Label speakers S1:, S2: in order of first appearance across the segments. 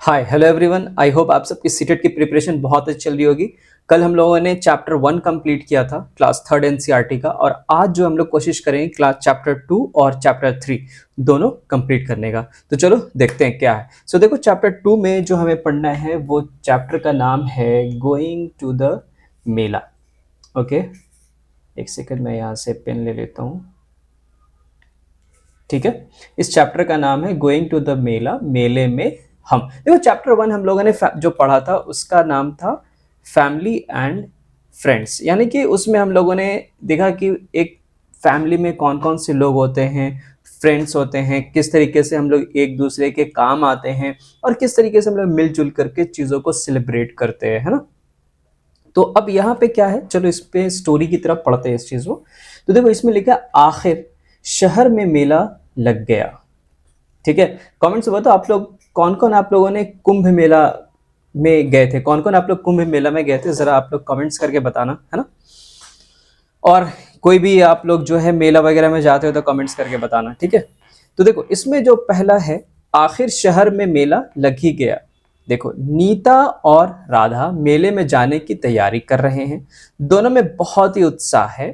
S1: Hi hello everyone, I hope आप सबकी CTET की प्रिपरेशन बहुत अच्छी चल रही होगी। कल हम लोगों ने चैप्टर 1 कंप्लीट किया था क्लास थर्ड एनसीईआरटी का, और आज जो हम लोग कोशिश करेंगे क्लास चैप्टर 2 और चैप्टर 3 दोनों कंप्लीट करने का। तो चलो देखते हैं क्या है। सो देखो, चैप्टर 2 में जो हमें पढ़ना है वो चैप्टर का नाम है going to the mela. Okay, एक सेकंड मैं यहाँ से पेन ले लेता हूँ। ठीक है, इस चैप्टर का नाम है गोइंग टू द मेला, मेले में हम। देखो, चैप्टर 1 हम लोगों ने जो पढ़ा था उसका नाम था फैमिली एंड फ्रेंड्स, यानी कि उसमें हम लोगों ने देखा कि एक फैमिली में कौन कौन से लोग होते हैं, फ्रेंड्स होते हैं, किस तरीके से हम लोग एक दूसरे के काम आते हैं, और किस तरीके से हम लोग मिलजुल करके चीज़ों को सेलिब्रेट करते हैं, है ना। तो अब यहाँ पे क्या है, चलो इस पे स्टोरी की तरफ पढ़ते हैं इस चीज़ को। तो देखो, इसमें लिखा है, आखिर शहर में मेला लग गया। ठीक है, कमेंट्स में बताओ आप लोग कौन कौन आप लोगों ने कुंभ मेला में गए थे, कौन कौन आप लोग कुंभ मेला में गए थे, जरा आप लोग कमेंट्स करके बताना, है ना। और कोई भी आप लोग जो है मेला वगैरह में जाते हो तो कमेंट्स करके बताना, ठीक है। तो देखो, इसमें जो पहला है, आखिर शहर में मेला लग ही गया। देखो, नीता और राधा मेले में जाने की तैयारी कर रहे हैं। दोनों में बहुत ही उत्साह है।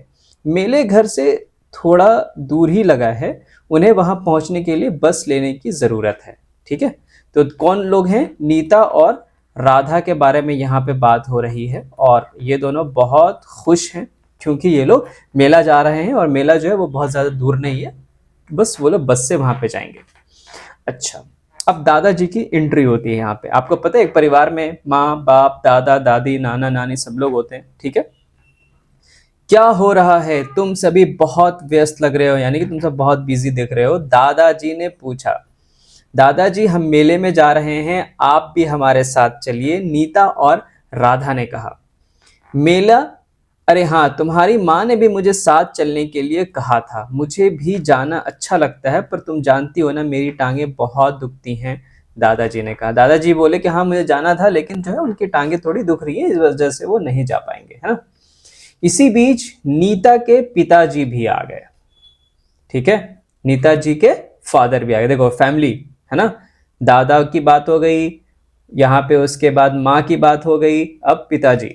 S1: मेले घर से थोड़ा दूर ही लगा है, उन्हें वहां पहुंचने के लिए बस लेने की जरूरत है। ठीक है, तो कौन लोग हैं, नीता और राधा के बारे में यहाँ पे बात हो रही है, और ये दोनों बहुत खुश हैं क्योंकि ये लोग मेला जा रहे हैं, और मेला जो है वो बहुत ज़्यादा दूर नहीं है, बस वो लोग बस से वहाँ पे जाएंगे। अच्छा, अब दादाजी की एंट्री होती है यहाँ पे। आपको पता है, एक परिवार में माँ बाप दादा दादी नाना नानी सब लोग होते हैं। ठीक है, क्या हो रहा है, तुम सभी बहुत व्यस्त लग रहे हो, यानी कि तुम सब बहुत बिजी दिख रहे हो, दादाजी ने पूछा। दादाजी, हम मेले में जा रहे हैं, आप भी हमारे साथ चलिए, नीता और राधा ने कहा। मेला, अरे हाँ, तुम्हारी माँ ने भी मुझे साथ चलने के लिए कहा था, मुझे भी जाना अच्छा लगता है, पर तुम जानती हो ना मेरी टांगें बहुत दुखती हैं, दादाजी ने कहा। दादाजी बोले कि हाँ मुझे जाना था, लेकिन जो है उनकी टांगें थोड़ी दुख रही है, इस वजह से वो नहीं जा पाएंगे, है ना। इसी बीच नीता के पिताजी भी आ गए। ठीक है, नीता जी के फादर भी आ गए। देखो, फैमिली है ना, दादा की बात हो गई यहाँ पे, उसके बाद माँ की बात हो गई, अब पिताजी।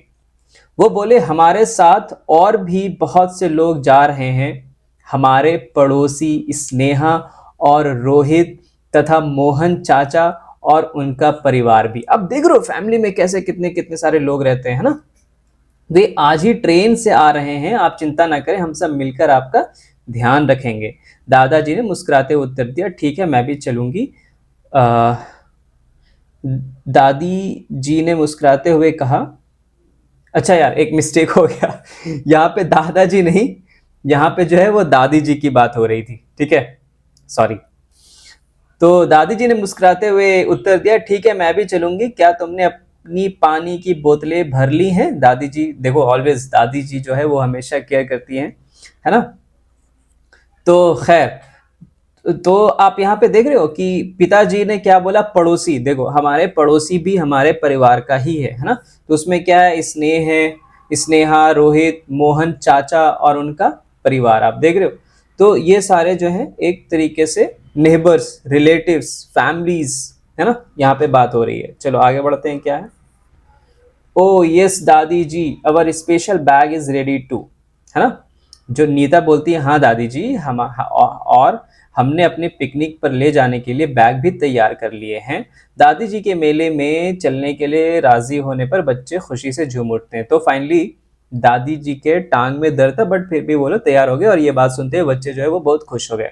S1: वो बोले, हमारे साथ और भी बहुत से लोग जा रहे हैं, हमारे पड़ोसी स्नेहा और रोहित तथा मोहन चाचा और उनका परिवार भी। अब देख रहे हो फैमिली में कैसे कितने कितने सारे लोग रहते हैं, ना। वे आज ही ट्रेन से आ रहे हैं, आप चिंता ना करें, हम सब मिलकर आपका ध्यान रखेंगे। दादाजी ने मुस्कुराते हुए उत्तर दिया, ठीक है मैं भी चलूंगी। दादी जी ने मुस्कुराते हुए कहा, अच्छा यार, एक मिस्टेक हो गया, यहाँ पे दादाजी नहीं, यहाँ पे जो है वो दादी जी की बात हो रही थी। ठीक है, सॉरी। तो दादी जी ने मुस्कुराते हुए उत्तर दिया, ठीक है मैं भी चलूंगी, क्या तुमने अपनी पानी की बोतलें भर ली हैं। दादी जी, देखो ऑलवेज दादी जी जो है वो हमेशा केयर करती हैं, है ना। तो खैर, तो आप यहाँ पे देख रहे हो कि पिताजी ने क्या बोला, पड़ोसी। देखो, हमारे पड़ोसी भी हमारे परिवार का ही है ना। तो उसमें क्या है, स्नेह है, स्नेहा, रोहित, मोहन चाचा और उनका परिवार, आप देख रहे हो। तो ये सारे जो हैं एक तरीके से नेबर्स, रिलेटिव्स, फैमिलीज, है ना, यहाँ पे बात हो रही है। चलो आगे बढ़ते हैं, क्या है। Oh yes dadi ji, our special bag is ready too, है ना। जो नीता बोलती है, हाँ दादी जी, हम और हमने अपने पिकनिक पर ले जाने के लिए बैग भी तैयार कर लिए हैं। दादी जी के मेले में चलने के लिए राजी होने पर बच्चे खुशी से झूम उठते हैं। तो फाइनली दादी जी के टांग में दर्द था, बट फिर भी वो लोग तैयार हो गए, और ये बात सुनते हुए बच्चे जो है वो बहुत खुश हो गए।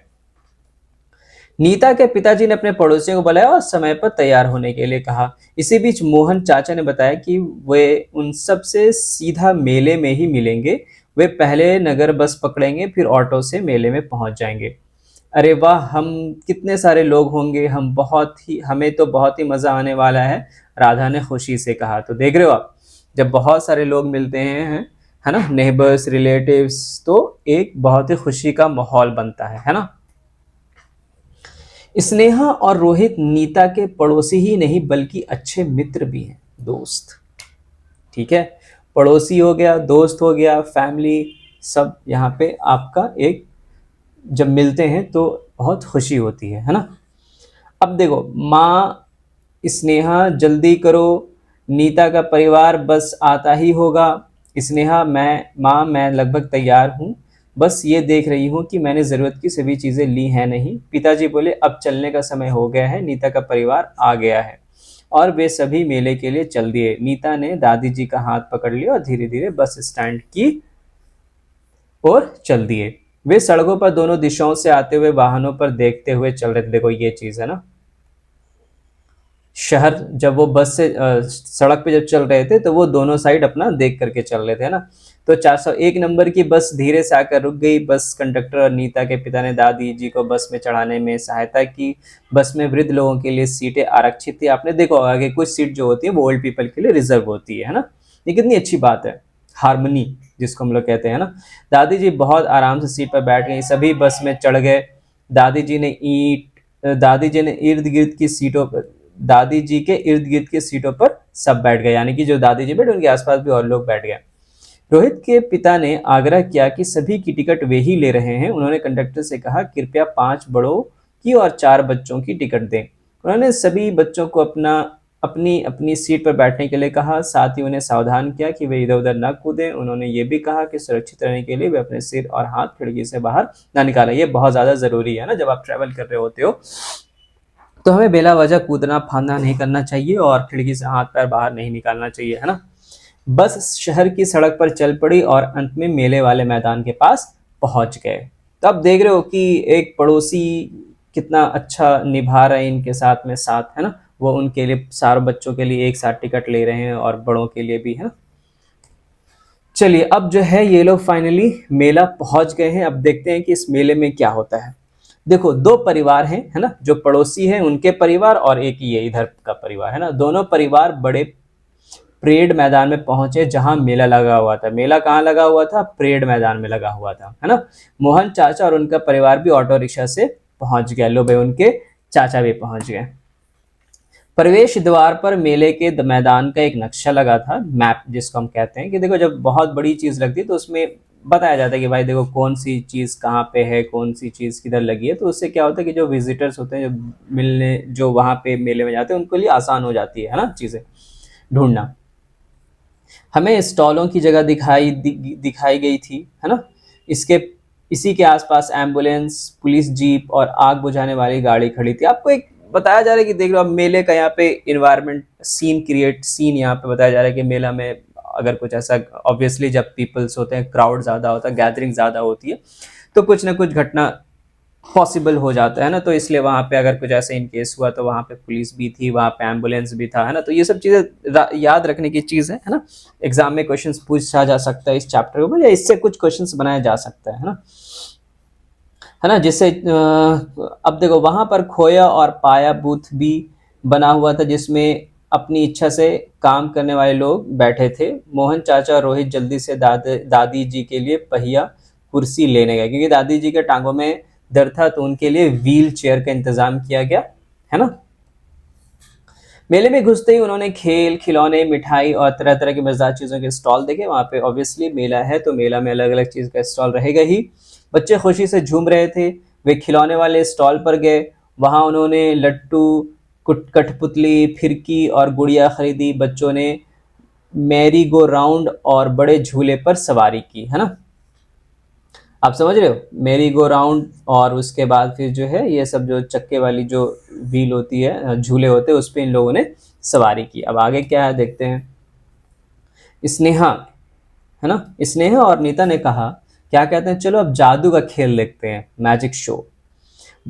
S1: नीता के पिताजी ने अपने पड़ोसियों को बुलाया और समय पर तैयार होने के लिए कहा। इसी बीच मोहन चाचा ने बताया कि वे उन सब से सीधा मेले में ही मिलेंगे। वे पहले नगर बस पकड़ेंगे, फिर ऑटो से मेले में पहुंच जाएंगे। अरे वाह, हम कितने सारे लोग होंगे, हमें तो बहुत ही मजा आने वाला है, राधा ने खुशी से कहा। तो देख रहे हो आप, जब बहुत सारे लोग मिलते हैं, है ना, नेबर्स, रिलेटिव्स, तो एक बहुत ही खुशी का माहौल बनता है ना। स्नेहा और रोहित नीता के पड़ोसी ही नहीं बल्कि अच्छे मित्र भी हैं, दोस्त। ठीक है, पड़ोसी हो गया, दोस्त हो गया, फैमिली, सब यहाँ पे आपका एक जब मिलते हैं तो बहुत खुशी होती है ना। अब देखो, माँ स्नेहा जल्दी करो, नीता का परिवार बस आता ही होगा। स्नेहा मैं लगभग तैयार हूँ, बस ये देख रही हूँ कि मैंने ज़रूरत की सभी चीज़ें ली हैं नहीं। पिताजी बोले अब चलने का समय हो गया है, नीता का परिवार आ गया है। और वे सभी मेले के लिए चल दिए। नीता ने दादी जी का हाथ पकड़ लिया और धीरे धीरे बस स्टैंड की ओर चल दिए। वे सड़कों पर दोनों दिशाओं से आते हुए वाहनों पर देखते हुए चल रहे थे। देखो ये चीज़ है ना, शहर जब वो बस से सड़क पे जब चल रहे थे तो वो दोनों साइड अपना देख करके चल रहे थे, है ना। तो 401 नंबर की बस धीरे से आकर रुक गई। बस कंडक्टर और नीता के पिता ने दादी जी को बस में चढ़ाने में सहायता की। बस में वृद्ध लोगों के लिए सीटें आरक्षित थी। आपने देखा होगा कि कुछ सीट जो होती है वो ओल्ड पीपल के लिए रिजर्व होती है ना। ये कितनी अच्छी बात है, हारमोनी जिसको हम लोग कहते हैं ना। दादी जी बहुत आराम से सीट पर बैठ गई, सभी बस में चढ़ गए। दादी जी ने इर्द गिर्द की सीटों पर दादी जी के इर्द गिर्द की सीटों पर सब बैठ गए, यानी कि जो दादी जी बैठे उनके आसपास भी और लोग बैठ गए। रोहित के पिता ने आग्रह किया कि सभी की टिकट वे ही ले रहे हैं। उन्होंने कंडक्टर से कहा कृपया 5 बड़ों की और 4 बच्चों की टिकट दें। उन्होंने सभी बच्चों को अपनी अपनी सीट पर बैठने के लिए कहा, साथ ही उन्हें सावधान किया कि वे इधर उधर न कूदें। उन्होंने ये भी कहा कि सुरक्षित रहने के लिए वे अपने सिर और हाथ खिड़की से बाहर ना निकालें। ये बहुत ज़्यादा ज़रूरी है ना, जब आप ट्रैवल कर रहे होते हो तो हमें बेला वजह कूदना फांदना नहीं करना चाहिए और खिड़की से हाथ पैर बाहर नहीं निकालना चाहिए, है ना। बस शहर की सड़क पर चल पड़ी और अंत में मेले वाले मैदान के पास पहुंच गए। तो आप देख रहे हो कि एक पड़ोसी कितना अच्छा निभा रहे हैं इनके साथ में साथ, है ना। वो उनके लिए सारे बच्चों के लिए एक साथ टिकट ले रहे हैं और बड़ों के लिए भी, है ना। चलिए अब जो है ये लोग फाइनली मेला पहुंच गए हैं। अब देखते हैं कि इस मेले में क्या होता है। देखो 2 परिवार हैं, है ना, जो पड़ोसी हैं उनके परिवार और एक ये इधर का परिवार, है ना। दोनों परिवार बड़े परेड मैदान में पहुंचे जहां मेला लगा हुआ था। मेला कहाँ लगा हुआ था? परेड मैदान में लगा हुआ था, है ना। मोहन चाचा और उनका परिवार भी ऑटो रिक्शा से पहुंच गया। लो भाई उनके चाचा भी पहुंच गए। प्रवेश द्वार पर मेले के मैदान का एक नक्शा लगा था, मैप जिसको हम कहते हैं। कि देखो जब बहुत बड़ी चीज लगती है तो उसमें बताया जाता है कि भाई देखो कौन सी चीज कहाँ पे है, कौन सी चीज किधर लगी है। तो उससे क्या होता है कि जो विजिटर्स होते हैं, जो वहां पे मेले में जाते हैं, उनको लिए आसान हो जाती है ना चीजें ढूंढना। हमें स्टॉलों की जगह दिखाई गई थी, है ना। इसके इसी के आसपास एम्बुलेंस, पुलिस जीप और आग बुझाने वाली गाड़ी खड़ी थी। आपको एक बताया जा रहा है कि देख लो अब मेले का यहाँ पे इन्वायरमेंट सीन यहाँ पे बताया जा रहा है कि मेला में अगर कुछ ऐसा, ऑब्वियसली जब पीपल्स होते हैं, क्राउड ज़्यादा होता है, गैदरिंग ज़्यादा होती है, तो कुछ ना कुछ घटना पॉसिबल हो जाता है ना। तो इसलिए वहाँ पे अगर कुछ ऐसे इन केस हुआ तो वहाँ पे पुलिस भी थी, वहाँ पे एम्बुलेंस भी था, है ना। तो ये सब चीज़ें याद रखने की चीज़ है ना। एग्जाम में क्वेश्चंस पूछा जा सकता है इस चैप्टर के ऊपर, या इससे कुछ क्वेश्चंस बनाया जा सकता है ना, है ना। जिससे अब देखो वहाँ पर खोया और पाया बूथ भी बना हुआ था, जिसमें अपनी इच्छा से काम करने वाले लोग बैठे थे। मोहन चाचा और रोहित जल्दी से दादी जी के लिए पहिया कुर्सी लेने गए, क्योंकि दादी जी के टांगों में दर्द था, तो उनके लिए व्हील चेयर का इंतजाम किया गया, है ना। मेले में घुसते ही उन्होंने खेल खिलौने, मिठाई और तरह तरह की मजेदार चीज़ों के स्टॉल देखे। वहाँ पे ऑब्वियसली मेला है तो मेला में अलग अलग चीज़ का स्टॉल रहेगा ही। बच्चे खुशी से झूम रहे थे। वे खिलौने वाले स्टॉल पर गए। वहाँ उन्होंने लट्टू, कठपुतली, फिरकी और गुड़िया खरीदी। बच्चों ने मैरी गो राउंड और बड़े झूले पर सवारी की, है ना। आप समझ रहे हो, मेरी गो राउंड और उसके बाद फिर जो है ये सब जो चक्के वाली जो व्हील होती है, झूले होते हैं, उस पर इन लोगों ने सवारी की। अब आगे क्या है देखते हैं। स्नेहा, है ना, स्नेहा और नीता ने कहा क्या कहते हैं, चलो अब जादू का खेल देखते हैं, मैजिक शो।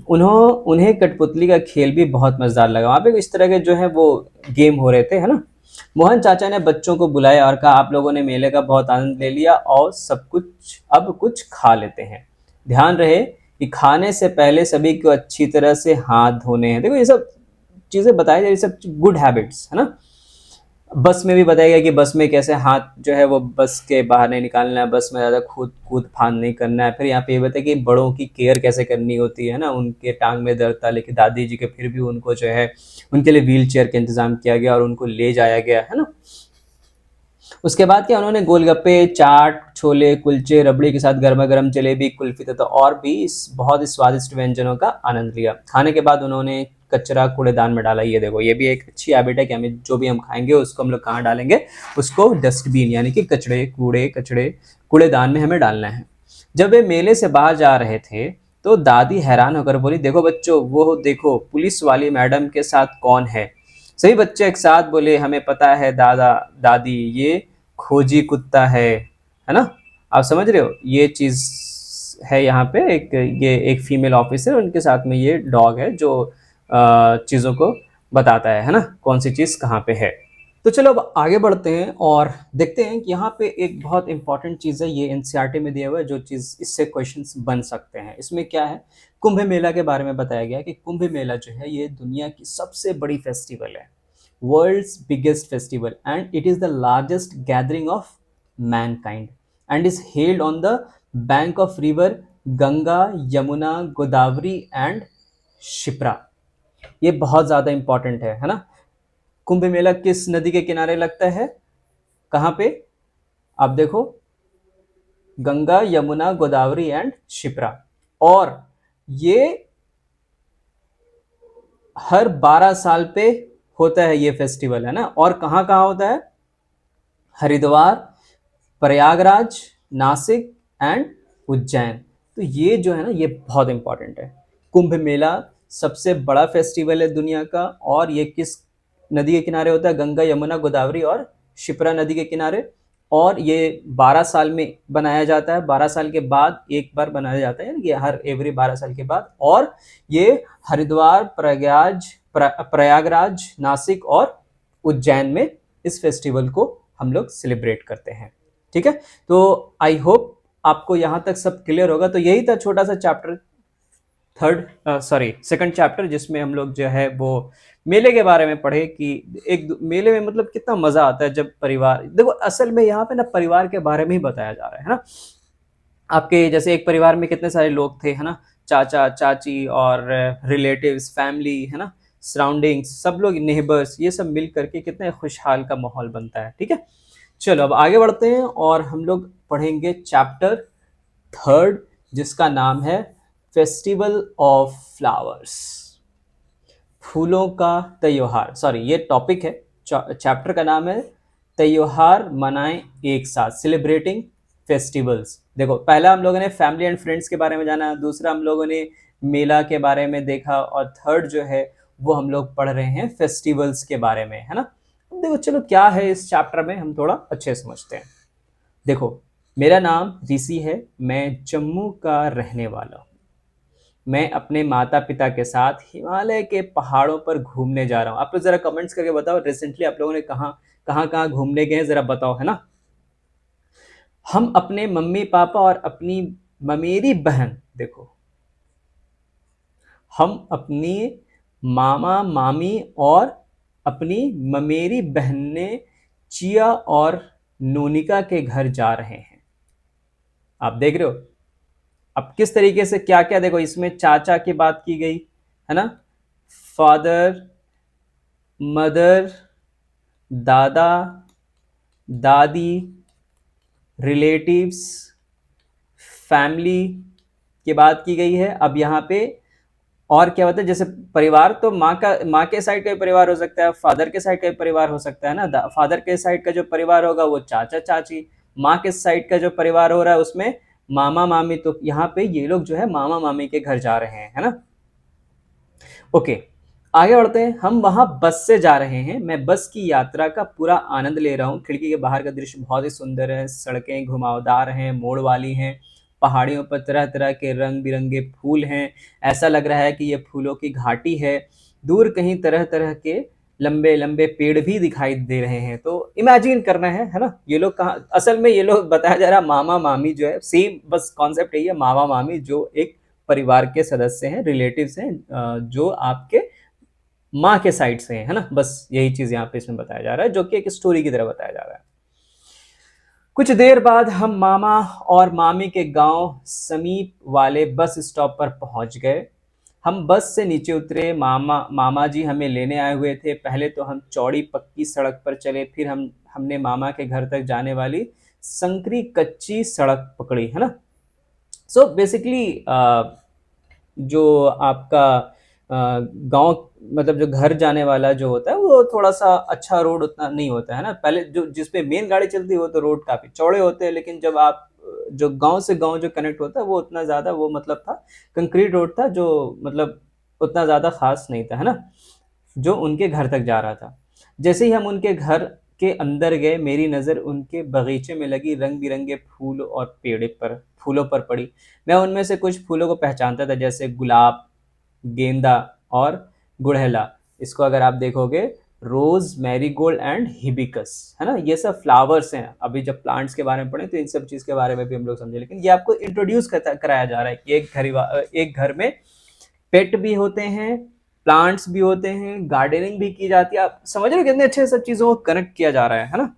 S1: उन्हें कठपुतली का खेल भी बहुत मजेदार लगा। वहाँ पे इस तरह के जो है वो गेम हो रहे थे, है ना। मोहन चाचा ने बच्चों को बुलाया और कहा आप लोगों ने मेले का बहुत आनंद ले लिया और सब कुछ अब कुछ खा लेते हैं। ध्यान रहे कि खाने से पहले सभी को अच्छी तरह से हाथ धोने हैं। देखो ये सब चीजें बताई जा रही, सब गुड हैबिट्स, है ना। बस में भी बताया गया कि बस में कैसे हाथ जो है वो बस के बाहर नहीं निकालना है, बस में ज़्यादा कूद फांद नहीं करना है। फिर यहाँ पे ये बताया कि बड़ों की केयर कैसे करनी होती है ना। उनके टांग में दर्द था लेकिन दादी जी के फिर भी उनको जो है उनके लिए व्हील चेयर का इंतजाम किया गया और उनको ले जाया गया, है ना। उसके बाद क्या, उन्होंने गोलगप्पे, चाट, छोले, कुलचे, रबड़ी के साथ गर्मा गर्म जलेबी, कुल्फी तथा और भी बहुत ही स्वादिष्ट व्यंजनों का आनंद लिया। खाने के बाद उन्होंने कचरा कूड़ेदान में डाला। ये देखो, ये भी एक अच्छी हैबिट है कि हमें जो भी हम खाएंगे उसको हम लोग कहाँ डालेंगे, उसको डस्टबिन यानी कि कचड़े कूड़ेदान में हमें डालना है। जब वे मेले से बाहर जा रहे थे तो दादी हैरान होकर बोली, देखो बच्चों, वो देखो पुलिस वाली मैडम के साथ कौन है। सभी बच्चे एक साथ बोले, हमें पता है दादा दादी, ये खोजी कुत्ता है ना। आप समझ रहे हो, ये चीज है यहाँ पे, ये एक फीमेल ऑफिसर, उनके साथ में ये डॉग है जो चीज़ों को बताता है ना, कौन सी चीज़ कहाँ पे है। तो चलो अब आगे बढ़ते हैं और देखते हैं कि यहाँ पे एक बहुत इंपॉर्टेंट चीज़ है, ये एनसीईआरटी में दिया हुआ है, जो चीज़ इससे क्वेश्चंस बन सकते हैं। इसमें क्या है, कुंभ मेला के बारे में बताया गया है कि कुंभ मेला जो है ये दुनिया की सबसे बड़ी फेस्टिवल है, world's biggest festival, and it is the largest gathering of mankind and is held on the bank of river Ganga, Yamuna, Godavari and Shipra. ये बहुत ज़्यादा इंपॉर्टेंट है ना। कुंभ मेला किस नदी के किनारे लगता है, कहाँ पे, आप देखो, गंगा, यमुना, गोदावरी एंड शिप्रा। और ये हर 12 साल पे होता है ये फेस्टिवल, है ना। और कहाँ कहाँ होता है, हरिद्वार, प्रयागराज, नासिक एंड उज्जैन। तो ये जो है ना, ये बहुत इंपॉर्टेंट है। कुंभ मेला सबसे बड़ा फेस्टिवल है दुनिया का, और ये किस नदी के किनारे होता है, गंगा, यमुना, गोदावरी और शिप्रा नदी के किनारे। और ये 12 साल में बनाया जाता है, 12 साल के बाद एक बार बनाया जाता है, यानी कि हर एवरी 12 साल के बाद। और ये हरिद्वार, प्रयागराज, नासिक और उज्जैन में इस फेस्टिवल को हम लोग सेलिब्रेट करते हैं। ठीक है, तो आई होप आपको यहाँ तक सब क्लियर होगा। तो यही था छोटा सा चैप्टर सेकंड चैप्टर, जिसमें हम लोग जो है वो मेले के बारे में पढ़े कि एक मेले में मतलब कितना मजा आता है जब परिवार, देखो असल में यहाँ पे ना परिवार के बारे में ही बताया जा रहा है ना। आपके जैसे एक परिवार में कितने सारे लोग थे, है ना, चाचा चाची और रिलेटिव्स, फैमिली, है ना, सराउंडिंग्स, सब लोग, नेबर्स, ये सब मिल करके कितने खुशहाल का माहौल बनता है। ठीक है, चलो अब आगे बढ़ते हैं और हम लोग पढ़ेंगे चैप्टर थर्ड, जिसका नाम है फेस्टिवल ऑफ फ्लावर्स, फूलों का त्योहार। सॉरी, ये टॉपिक है, चैप्टर का नाम है त्योहार मनाएं एक साथ, सेलिब्रेटिंग फेस्टिवल्स। देखो, पहला हम लोगों ने फैमिली एंड फ्रेंड्स के बारे में जाना, दूसरा हम लोगों ने मेला के बारे में देखा, और थर्ड जो है वो हम लोग पढ़ रहे हैं फेस्टिवल्स के बारे में, है ना। देखो चलो क्या है इस चैप्टर में, हम थोड़ा अच्छे समझते हैं। देखो, मेरा नाम ऋषि है, मैं जम्मू का रहने वाला हूँ। मैं अपने माता पिता के साथ हिमालय के पहाड़ों पर घूमने जा रहा हूँ। आप लोग जरा कमेंट्स करके बताओ, रिसेंटली आप लोगों ने कहाँ घूमने गए हैं, जरा बताओ, है ना। हम अपने मम्मी पापा और अपनी ममेरी बहन, देखो, हम अपनी मामा मामी और अपनी ममेरी बहने चिया और नोनिका के घर जा रहे हैं। आप देख रहे हो अब किस तरीके से क्या क्या, देखो इसमें चाचा की बात की गई, है ना, फादर, मदर, दादा, दादी, रिलेटिव्स, फैमिली की बात की गई है। अब यहाँ पे और क्या होता है, जैसे परिवार तो माँ के साइड का परिवार हो सकता है, फादर के साइड का परिवार हो सकता है ना। फादर के साइड का जो परिवार होगा वो चाचा चाची, माँ के साइड का जो परिवार हो रहा है उसमें मामा मामी। तो यहाँ पे ये लोग जो है मामा मामी के घर जा रहे हैं, है ना। ओके, आगे बढ़ते हैं। हम वहां बस से जा रहे हैं, मैं बस की यात्रा का पूरा आनंद ले रहा हूँ। खिड़की के बाहर का दृश्य बहुत ही सुंदर है, सड़कें घुमावदार हैं, मोड़ वाली हैं, पहाड़ियों पर तरह तरह के रंग बिरंगे फूल हैं। ऐसा लग रहा है कि ये फूलों की घाटी है। दूर कहीं तरह तरह के लंबे लंबे पेड़ भी दिखाई दे रहे हैं। तो इमेजिन करना है ना, ये लोग कहाँ, असल में ये लोग बताया जा रहा है मामा मामी जो है, सेम बस कॉन्सेप्ट यही है, मामा मामी जो एक परिवार के सदस्य हैं, रिलेटिव्स हैं, जो आपके माँ के साइड से है ना। बस यही चीज यहाँ पे इसमें बताया जा रहा है, जो कि एक स्टोरी की तरह बताया जा रहा है। कुछ देर बाद हम मामा और मामी के गांव समीप वाले बस स्टॉप पर पहुंच गए। हम बस से नीचे उतरे, मामा जी हमें लेने आए हुए थे। पहले तो हम चौड़ी पक्की सड़क पर चले, फिर हमने मामा के घर तक जाने वाली संकरी कच्ची सड़क पकड़ी, है ना। सो बेसिकली जो आपका गाँव मतलब जो घर जाने वाला जो होता है वो थोड़ा-सा अच्छा रोड उतना नहीं होता है ना? पहले जो जिस पे मेन गाड़ी चलती है वो तो रोड काफ़ी चौड़े होते हैं, लेकिन जब आप जो गाँव से गाँव जो कनेक्ट होता है वो उतना ज़्यादा वो मतलब था, कंक्रीट रोड था जो मतलब उतना ज़्यादा ख़ास नहीं था, है ना? जो उनके घर तक जा रहा था। जैसे ही हम उनके घर के अंदर गए, मेरी नज़र उनके बगीचे में लगी रंग-बिरंगे फूल और फूलों पर पड़ी। मैं उनमें से कुछ फूलों को पहचानता था, जैसे गुलाब, गेंदा और गुड़हला। इसको अगर आप देखोगे, रोज़, मैरीगोल्ड एंड हिबिस्कस, है ना? ये सब फ्लावर्स हैं। अभी जब प्लांट्स के बारे में पढ़ें तो इन सब चीज़ के बारे में भी हम लोग समझे, लेकिन ये आपको इंट्रोड्यूस कराया जा रहा है कि एक घर में पेट भी होते हैं, प्लांट्स भी होते हैं, गार्डनिंग भी की जाती है। आप समझ रहे हो कितने अच्छे सब चीज़ों को कनेक्ट किया जा रहा है ना?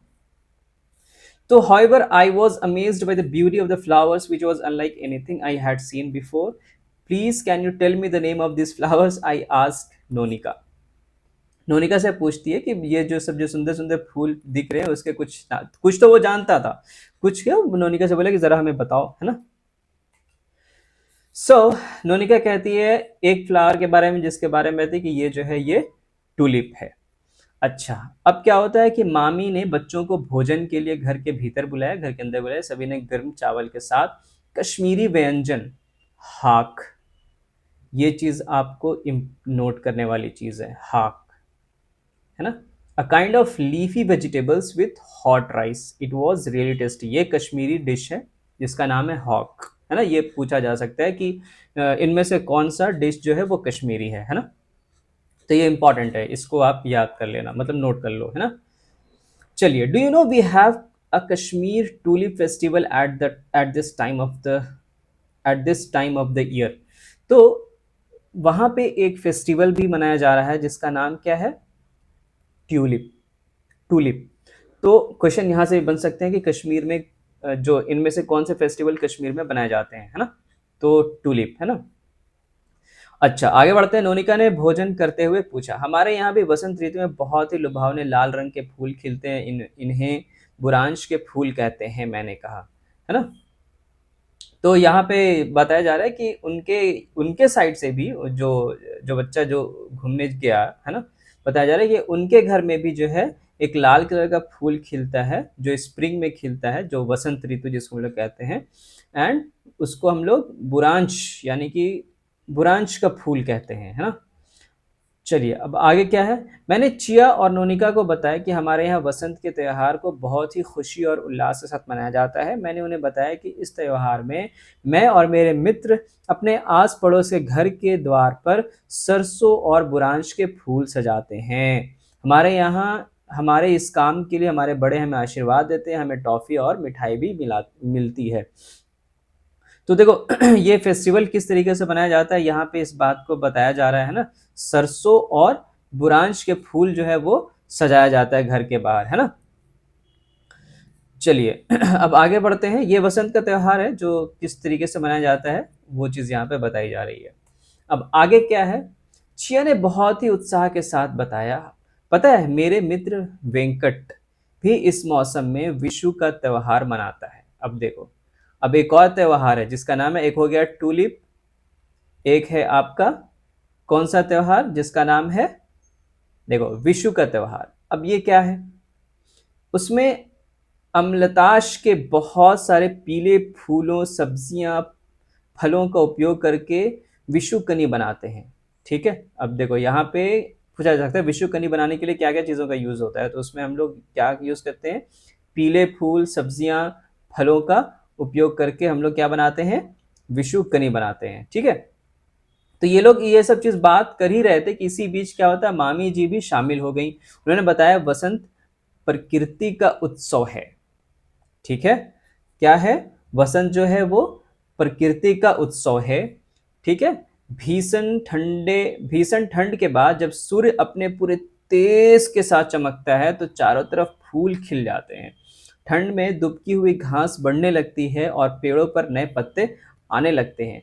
S1: तो however, I was amazed by the beauty of the flowers, which was unlike anything I had seen before. Please, can you tell me the name of these flowers? I asked Nonika. नोनिका से पूछती है कि ये जो सब जो सुंदर सुंदर फूल दिख रहे हैं उसके कुछ तो वो जानता था, कुछ क्या नोनिका से बोला कि जरा हमें बताओ, है ना? सो नोनिका कहती है एक फ्लावर के बारे में, जिसके बारे में थी कि ये जो है ये टूलिप है। अच्छा, अब क्या होता है कि मामी ने बच्चों को भोजन के लिए घर के भीतर बुलाया, घर के अंदर बुलाया। सभी ने गर्म चावल के साथ कश्मीरी व्यंजन हाक, ये चीज आपको नोट करने वाली चीज है, हाक, है ना? A kind of leafy vegetables with hot rice, it was really tasty. ये कश्मीरी डिश है जिसका नाम है हॉक, है ना? ये पूछा जा सकता है कि इनमें से कौन सा डिश जो है वो कश्मीरी है ना? तो ये इंपॉर्टेंट है, इसको आप याद कर लेना, मतलब नोट कर लो, है ना? चलिए, do you know we have a Kashmir tulip festival at this time of the year. तो वहां पे एक फेस्टिवल भी मनाया जा रहा है जिसका नाम क्या है? Tulip, tulip. तो क्वेश्चन यहाँ से बन सकते हैं कि कश्मीर में जो इनमें से कौन से फेस्टिवल कश्मीर में बनाए जाते हैं, है ना? तो टूलिप, है ना? अच्छा, आगे बढ़ते हैं। नोनिका ने भोजन करते हुए पूछा, हमारे यहाँ भी वसंत ऋतु में बहुत ही लुभावने लाल रंग के फूल खिलते हैं, इन्हें बुरांश के फूल कहते हैं, मैंने कहा, है ना? तो यहाँ पे बताया जा रहा है कि उनके उनके साइड से भी जो जो बच्चा जो घूमने गया, है ना? बताया जा रहा है कि उनके घर में भी जो है एक लाल कलर का फूल खिलता है, जो स्प्रिंग में खिलता है, जो वसंत ऋतु जिसको हम लोग कहते हैं। एंड उसको हम लोग बुरांश, यानी कि बुरांश का फूल कहते हैं, है ना? चलिए, अब आगे क्या है? मैंने चिया और नोनिका को बताया कि हमारे यहाँ वसंत के त्योहार को बहुत ही खुशी और उल्लास के साथ मनाया जाता है। मैंने उन्हें बताया कि इस त्योहार में मैं और मेरे मित्र अपने आस पड़ोस के घर के द्वार पर सरसों और बुरांश के फूल सजाते हैं। हमारे यहाँ हमारे इस काम के लिए हमारे बड़े हमें आशीर्वाद देते हैं, हमें टॉफी और मिठाई भी मिलती है। तो देखो ये फेस्टिवल किस तरीके से बनाया जाता है, यहाँ पे इस बात को बताया जा रहा है ना। सरसों और बुरांश के फूल जो है वो सजाया जाता है घर के बाहर, है ना? चलिए अब आगे बढ़ते हैं। ये वसंत का त्योहार है जो किस तरीके से मनाया जाता है वो चीज़ यहाँ पे बताई जा रही है। अब आगे क्या है? चिया ने बहुत ही उत्साह के साथ बताया, पता है मेरे मित्र वेंकट भी इस मौसम में विशु का त्योहार मनाता है। अब देखो, अब एक और त्योहार है जिसका नाम है, एक हो गया टूलिप, एक है आपका कौन सा त्योहार जिसका नाम है, देखो, विशु का त्योहार। अब ये क्या है? उसमें अम्लताश के बहुत सारे पीले फूलों, सब्जियां, फलों का उपयोग करके विशुकनी बनाते हैं। ठीक है, अब देखो यहाँ पे पूछा जा सकता है विशुकनी बनाने के लिए क्या क्या चीज़ों का यूज़ होता है, तो उसमें हम लोग क्या यूज़ करते हैं? पीले फूल, सब्जियां, फलों का उपयोग करके हम लोग क्या बनाते हैं? विशुकनी बनाते हैं। ठीक है, तो ये लोग ये सब चीज़ बात कर ही रहे थे कि इसी बीच क्या होता है, मामी जी भी शामिल हो गई। उन्होंने बताया वसंत प्रकृति का उत्सव है। ठीक है, क्या है? वसंत जो है वो प्रकृति का उत्सव है। ठीक है, भीषण ठंड के बाद जब सूर्य अपने पूरे तेज के साथ चमकता है तो चारों तरफ फूल खिल जाते हैं। ठंड में दुबकी हुई घास बढ़ने लगती है और पेड़ों पर नए पत्ते आने लगते हैं।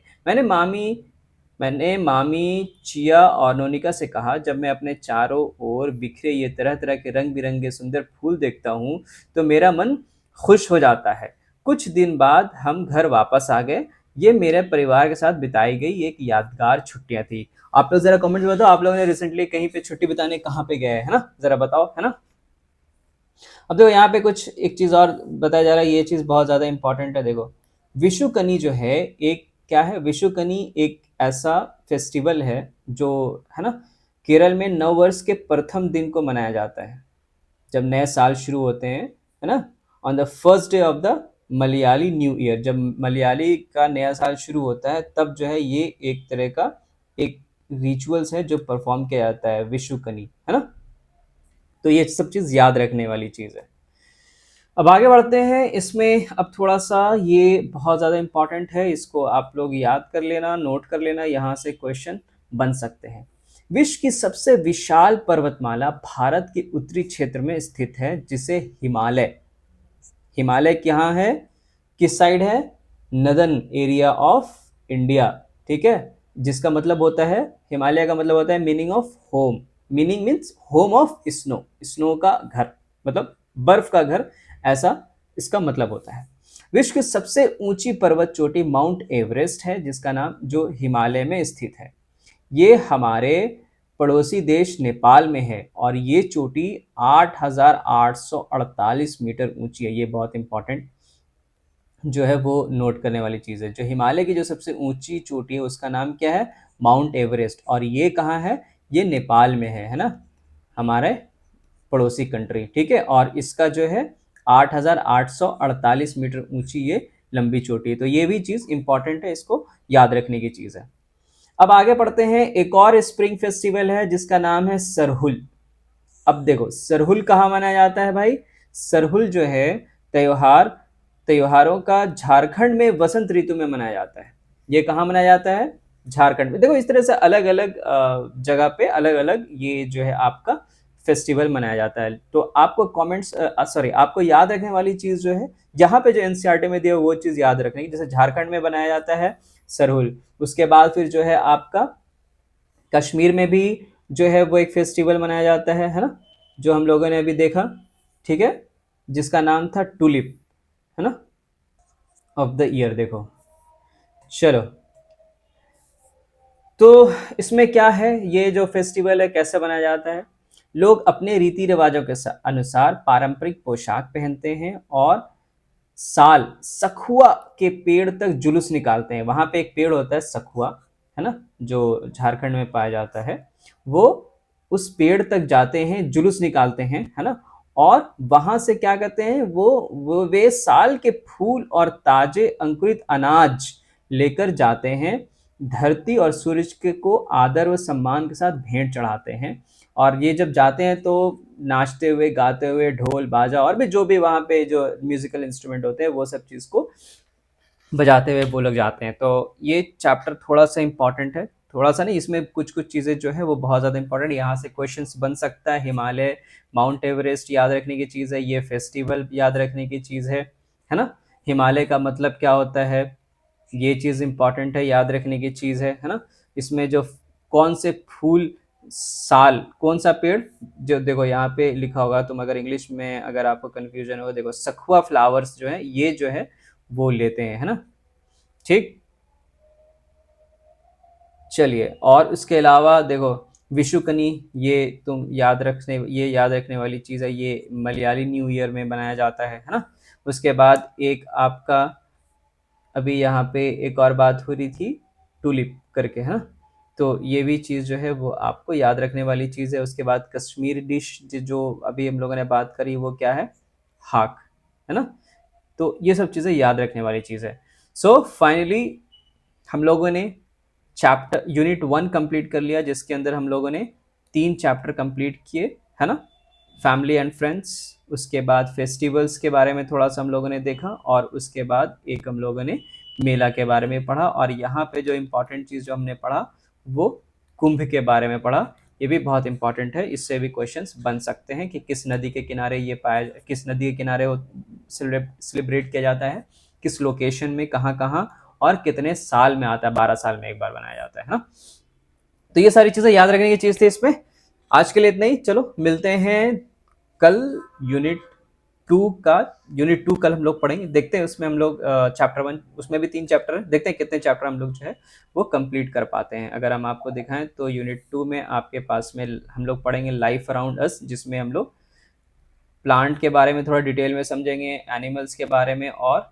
S1: मैंने मामी, चिया और नोनिका से कहा, जब मैं अपने चारों ओर बिखरे ये तरह तरह के रंग बिरंगे सुंदर फूल देखता हूँ तो मेरा मन खुश हो जाता है। कुछ दिन बाद हम घर वापस आ गए। ये मेरे परिवार के साथ बिताई गई एक यादगार छुट्टियां थी। आप लोग जरा कमेंट में बताओ, आप लोगों ने रिसेंटली कहीं पे छुट्टी बिताने कहाँ पे गए, है ना, जरा बताओ, है ना। अब देखो यहाँ पे कुछ एक चीज और बताया जा रहा है, ये चीज बहुत ज्यादा इंपॉर्टेंट है। देखो विशुकनी जो है, एक क्या है, विशुकनी एक ऐसा फेस्टिवल है जो, है ना, केरल में नव वर्ष के प्रथम दिन को मनाया जाता है, जब नए साल शुरू होते हैं, है ना, on the first day of the Malayali new year, जब मलयाली का नया साल शुरू होता है तब जो है ये एक तरह का एक रिचुअल्स है जो परफॉर्म किया जाता है, विशुकनी, है ना। तो ये सब चीज़ याद रखने वाली चीज़ है। अब आगे बढ़ते हैं इसमें, अब थोड़ा सा ये बहुत ज़्यादा इम्पॉर्टेंट है, इसको आप लोग याद कर लेना, नोट कर लेना, यहाँ से क्वेश्चन बन सकते हैं। विश्व की सबसे विशाल पर्वतमाला भारत के उत्तरी क्षेत्र में स्थित है, जिसे हिमालय, हिमालय कहाँ है, किस साइड है, नदर्न एरिया ऑफ इंडिया, ठीक है, जिसका मतलब होता है, हिमालय का मतलब होता है meaning of home, meaning means home of snow, snow का घर, मतलब बर्फ का घर, ऐसा इसका मतलब होता है। विश्व की सबसे ऊंची पर्वत चोटी माउंट एवरेस्ट है, जिसका नाम, जो हिमालय में स्थित है। ये हमारे पड़ोसी देश नेपाल में है और ये चोटी 8,848 मीटर ऊंची है। ये बहुत इंपॉर्टेंट जो है वो नोट करने वाली चीज़ है। जो हिमालय की जो सबसे ऊंची चोटी है उसका नाम क्या है, माउंट एवरेस्ट, और ये कहाँ है, ये नेपाल में है ना, हमारे पड़ोसी कंट्री, ठीक है। और इसका जो है 8,848 मीटर ऊंची ये लंबी चोटी है। तो ये भी चीज़ इंपॉर्टेंट है, इसको याद रखने की चीज़ है। अब आगे पढ़ते हैं, एक और स्प्रिंग फेस्टिवल है जिसका नाम है सरहुल। अब देखो सरहुल कहाँ मनाया जाता है भाई, सरहुल जो है त्योहार, त्योहारों का झारखंड में वसंत ऋतु में मनाया जाता है। ये कहाँ मनाया जाता है, झारखंड में। देखो इस तरह से अलग अलग जगह पे अलग अलग ये जो है आपका फेस्टिवल मनाया जाता है। तो आपको कमेंट्स, सॉरी, आपको याद रखने वाली चीज़ जो है, यहाँ पे जो एनसीईआरटी में दिया वो चीज़ याद रखने की, जैसे झारखंड में बनाया जाता है सरहुल, उसके बाद फिर जो है आपका कश्मीर में भी जो है वो एक फेस्टिवल मनाया जाता है ना, जो हम लोगों ने अभी देखा, ठीक है, जिसका नाम था टूलिप, है ना, ऑफ द ईयर। देखो चलो, तो इसमें क्या है, ये जो फेस्टिवल है कैसे मनाया जाता है, लोग अपने रीति रिवाजों के अनुसार पारंपरिक पोशाक पहनते हैं और साल सखुआ के पेड़ तक जुलूस निकालते हैं। वहां पे एक पेड़ होता है सखुआ, है ना, जो झारखंड में पाया जाता है, वो उस पेड़ तक जाते हैं, जुलूस निकालते हैं, है ना, और वहां से क्या करते हैं, वो वे साल के फूल और ताजे अंकुरित अनाज लेकर जाते हैं, धरती और सूरज के को आदर व सम्मान के साथ भेंट चढ़ाते हैं। और ये जब जाते हैं तो नाचते हुए, गाते हुए, ढोल बाजा और भी जो भी वहाँ पे जो म्यूजिकल इंस्ट्रूमेंट होते हैं वो सब चीज़ को बजाते हुए वो लोग जाते हैं। तो ये चैप्टर थोड़ा सा इंपॉर्टेंट है, थोड़ा सा नहीं, इसमें कुछ कुछ चीज़ें जो है वो बहुत ज़्यादा इंपॉर्टेंट, यहाँ से क्वेश्चंस बन सकता है। हिमालय, माउंट एवरेस्ट याद रखने की चीज़ है, ये फेस्टिवल याद रखने की चीज़ है ना, हिमालय का मतलब क्या होता है, ये चीज़ इंपॉर्टेंट है, याद रखने की चीज़ है ना। इसमें जो कौन से फूल, साल, कौन सा पेड़, जो देखो यहाँ पे लिखा होगा, तुम अगर इंग्लिश में अगर आपको कन्फ्यूजन हो, देखो सखुआ फ्लावर्स जो है ये जो है वो लेते हैं, है ना, ठीक। चलिए, और उसके अलावा देखो विशुकनी, ये तुम याद रखने, ये याद रखने वाली चीज़ है, ये मलयाली न्यू ईयर में बनाया जाता है ना। उसके बाद एक आपका अभी यहाँ पे एक और बात हो रही थी, टूलिप करके, है ना, तो ये भी चीज़ जो है वो आपको याद रखने वाली चीज़ है। उसके बाद कश्मीरी डिश जो अभी हम लोगों ने बात करी वो क्या है, हाक, है ना। तो ये सब चीज़ें याद रखने वाली चीज़ है। सो फाइनली हम लोगों ने चैप्टर यूनिट 1 कंप्लीट कर लिया, जिसके अंदर हम लोगों ने 3 चैप्टर कंप्लीट किए, है ना, फैमिली एंड फ्रेंड्स, उसके बाद फेस्टिवल्स के बारे में थोड़ा सा हम लोगों ने देखा, और उसके बाद एक हम लोगों ने मेला के बारे में पढ़ा, और यहाँ पे जो इम्पोर्टेंट चीज़ जो हमने पढ़ा वो कुंभ के बारे में पढ़ा। ये भी बहुत इंपॉर्टेंट है, इससे भी क्वेश्चंस बन सकते हैं कि किस नदी के किनारे ये पाया, किस नदी के किनारे वो सेलिब्रेट किया जाता है, किस लोकेशन में, कहाँ कहाँ, और कितने साल में आता है, 12 साल में एक बार बनाया जाता है ना। तो ये सारी चीज़ें याद रखने की चीज़ थी इसमें। आज के लिए इतना ही, चलो मिलते हैं कल यूनिट 2 का यूनिट 2 कल हम लोग पढ़ेंगे। देखते हैं उसमें हम लोग चैप्टर 1, उसमें भी 3 चैप्टर हैं, देखते हैं कितने चैप्टर हम लोग जो है वो कंप्लीट कर पाते हैं। अगर हम आपको दिखाएं तो यूनिट 2 में आपके पास में हम लोग पढ़ेंगे लाइफ अराउंड अस, जिसमें हम लोग प्लांट के बारे में थोड़ा डिटेल में समझेंगे, एनिमल्स के बारे में, और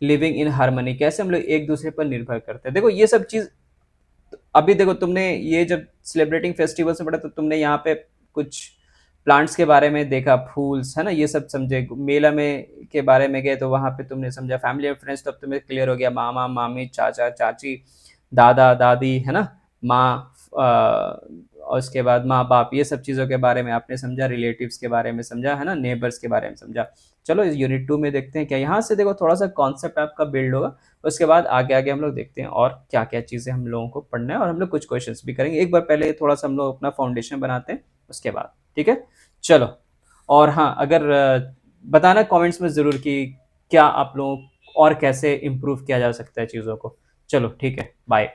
S1: लिविंग इन हार्मनी, कैसे हम लोग एक दूसरे पर निर्भर करते हैं। देखो ये सब चीज़ अभी देखो, तुमने ये जब सेलिब्रेटिंग फेस्टिवल से पढ़ा तो तुमने यहाँ पे कुछ प्लांट्स के बारे में देखा, फूल्स है ना, ये सब समझे। मेला में के बारे में गए तो वहाँ पे तुमने समझा फैमिली और फ्रेंड्स, तो अब तुम्हें क्लियर हो गया मामा मामी चाचा चाची दादा दादी है ना, माँ, और उसके बाद माँ बाप, ये सब चीज़ों के बारे में आपने समझा, रिलेटिव्स के बारे में समझा है ना, नेबर्स के बारे में समझा। चलो इस यूनिट 2 में देखते हैं क्या, यहाँ से देखो थोड़ा सा कॉन्सेप्ट आपका बिल्ड होगा। उसके बाद आगे आगे हम लोग देखते हैं और क्या क्या चीज़ें हम लोगों को पढ़ना है, और हम लोग कुछ क्वेश्चंस भी करेंगे। एक बार पहले थोड़ा सा हम लोग अपना फाउंडेशन बनाते हैं, उसके बाद ठीक है। चलो, और हाँ, अगर बताना कमेंट्स में ज़रूर कि क्या आप लोगों और कैसे इम्प्रूव किया जा सकता है चीज़ों को। चलो ठीक है, बाय।